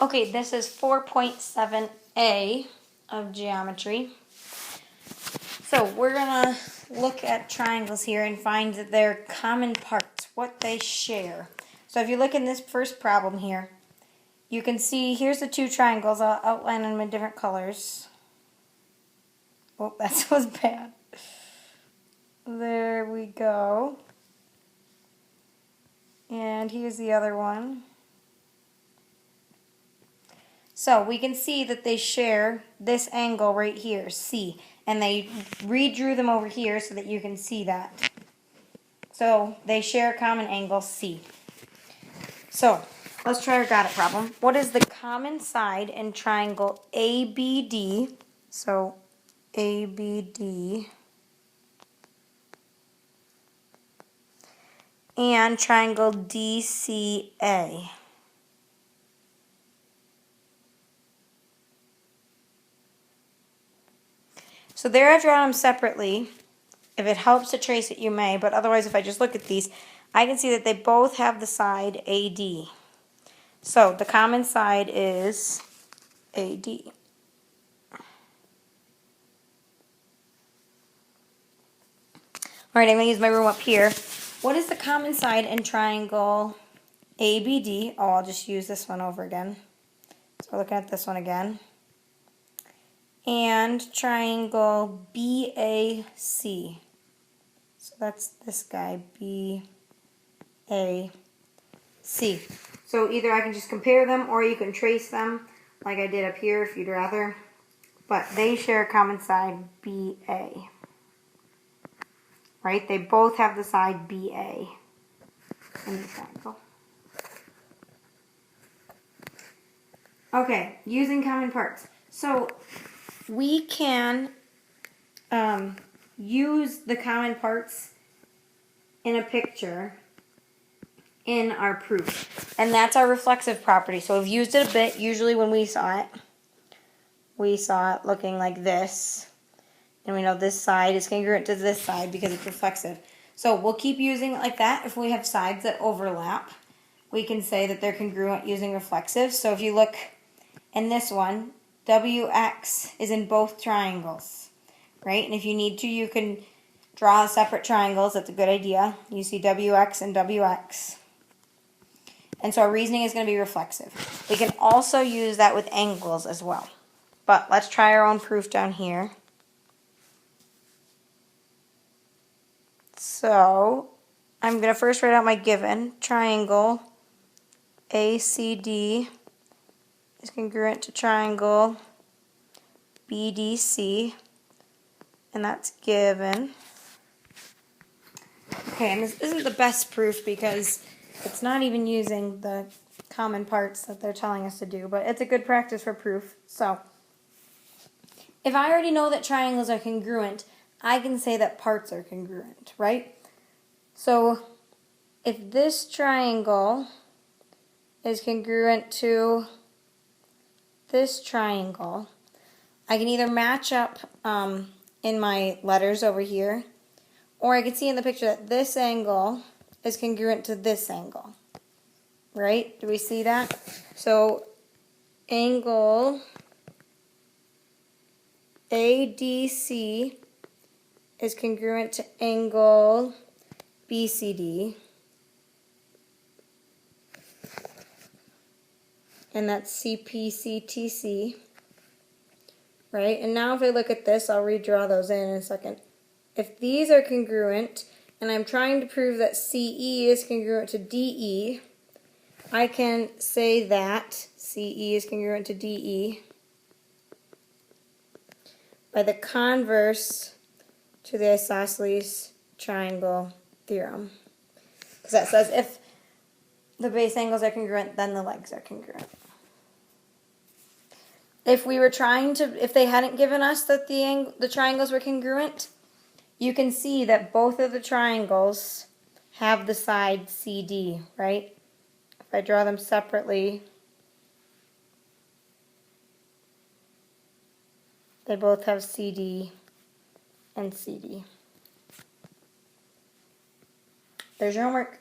Okay, this is 4.7a of geometry. So we're gonna look at triangles here and find their common parts, what they share. So if you look in this first problem here, you can see here's the two triangles. I'll outline them in different colors. Oh, that was bad. There we go. And here's the other one. So we can see that they share this angle right here, C. And they redrew them over here so that you can see that. So they share a common angle, C. So let's try our got it problem. What is the common side in triangle ABD? So ABD and triangle DCA. So there I've drawn them separately. If it helps to trace it, you may, but otherwise if I just look at these, I can see that they both have the side AD. So the common side is AD. Alright, I'm going to use my ruler up here. What is the common side in triangle ABD? Oh, I'll just use this one over again. So we're looking at this one again. And triangle BAC. So that's this guy, BAC. So either I can just compare them or you can trace them like I did up here if you'd rather. But they share a common side, BA. Right? They both have the side BA in the triangle. Okay, using common parts. So we can use the common parts in a picture in our proof. And that's our reflexive property. So we've used it a bit. Usually when we saw it looking like this. And we know this side is congruent to this side because it's reflexive. So we'll keep using it like that. If we have sides that overlap, we can say that they're congruent using reflexive. So if you look in this one, WX is in both triangles, right? And if you need to, you can draw separate triangles. That's a good idea. You see WX and WX. And so our reasoning is going to be reflexive. We can also use that with angles as well. But let's try our own proof down here. So I'm going to first write out my given. Triangle ACD is congruent to triangle BDC. And that's given. Okay, and this isn't the best proof because it's not even using the common parts that they're telling us to do, but it's a good practice for proof. So if I already know that triangles are congruent, I can say that parts are congruent, right? So if this triangle is congruent to this triangle, I can either match up in my letters over here, or I can see in the picture that this angle is congruent to this angle, right? Do we see that? So angle ADC is congruent to angle BCD. And that's CPCTC. Right? And now if I look at this, I'll redraw those in a second. If these are congruent, and I'm trying to prove that CE is congruent to DE, I can say that CE is congruent to DE by the converse to the isosceles triangle theorem. Because that says if the base angles are congruent, then the legs are congruent. If we were if they hadn't given us that the triangles were congruent, you can see that both of the triangles have the side CD, right? If I draw them separately, they both have CD and CD. There's your homework.